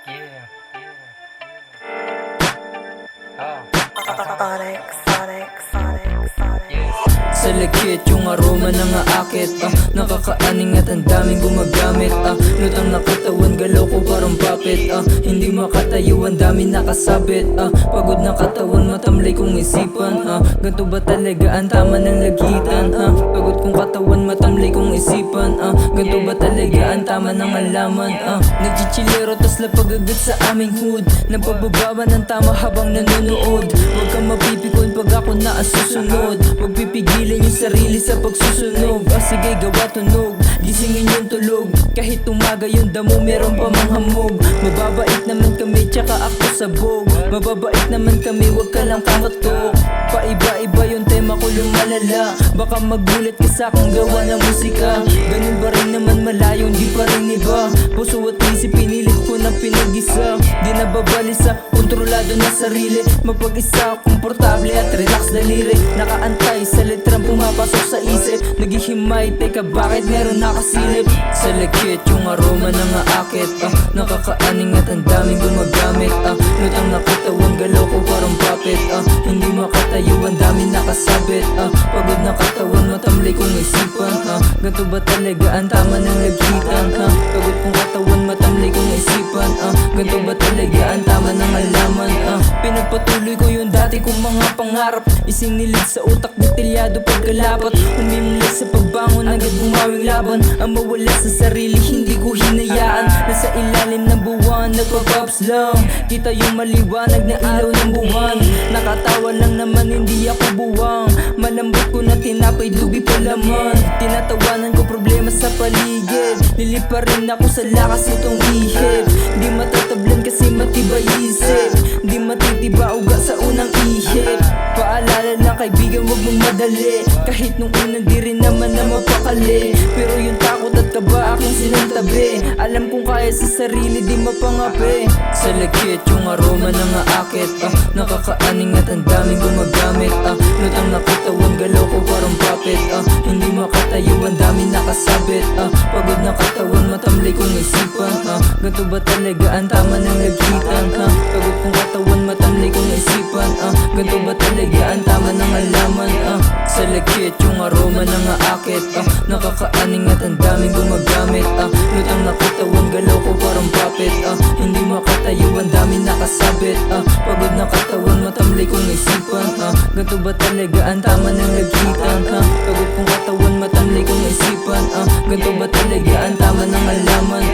Yeah, yeah. Sa lakit yung aroma ng aakit nakakaaning at ang daming gumagamit lutang na katawan, galaw ko parang puppet hindi makatayo, ang daming nakasabit pagod na katawan, matamlay kong isipan ganto ba talaga ang tama ng lagitan pagod kong katawan, matamlay kong isipan ganto ba talaga ang tama ng alaman nagchichilero tas lapag agad sa aming hood nang pabababa ng tama habang nanonood. Huwag kang mapipikon pag ako na ang susunod. Huwag pipigilin yung sarili sa pagsusunog. Sige, gawa tunog, gisingin yung tulog. Kahit umaga yung damo, meron pa mang hamog. Mababait naman kami, tsaka ako sabog. Mababait naman kami, huwag ka lang kakatok. Paiba-iba yung tema ko, lumalala. Baka magulat ka sa'king gawa ng musika. Ganun ba rin naman malayo, di pa rin iba. Puso at isip, pinilit ko na pinag-isa. Di nababalisa, kontrolado na sarili. Mapag-isa, komportable at relax daliri. Nakaantay sa letrang pumapasok sa isip. Naghihimay, teka bakit meron nakasilip? Sa lakit yung aroma ng aakit nakakaaning at ang daming gumagamit lutang na katawan, galaw ko parang puppet hindi makatayo, ang daming nakasabit pagod na katawan, matamlay kong isipan ganto ba talaga ang tama ng lagitan pagod kong katawan, matamlay kong isipan ganto ba talaga ang tama ng alaman pinagpatuloy ko yung dati kong mga pangarap isinilid sa utak, detalyado pagkalapat humimili sa pagbangon, agad bumawing laban ang mawala sa sarili, hindi ko hinayaan nasa ilalim ng buwan, nagpa-pops lang kita yung maliwanag na ilaw ng buwan nakatawa lang naman, hindi ako buwang malambot ko na tinapay, dubi pa laman tinatawanan ko problema sa paligid lilipa rin ako sa lakas nitong ihip di matatablan kasi matibay isip di matitiba uga sa unang ihip paalala na kaibigan, wag mong madali kahit nung unang di rin naman na mapakali pero yung takot at kaba aking sinantabi alam kong kaya sa sarili, di mapangapi sa lakit yung aroma ng aakit nakakaaning at ang daming gumagamit lutang na katawan, galaw ko parang puppet hindi makatayo, ang daming nakasabit pagod na katawan, matamlay kong isipan ganto ba talaga ang tama ng lagitan pagod kong katawan, matamlay kong isipan ganto ba talaga ang tama ng alaman sa lakit yung aroma ng aakit nakakaaning at ang daming gumagamit lutang na katawan, galaw ko parang puppet hindi makatayo, ang daming nakasabit pagod na katawan, matamlay kong isipan ganto ba talaga ang tama ng lagitan pagod kong katawan, matamlay kong isipan ganto ba talaga ang tama ng alaman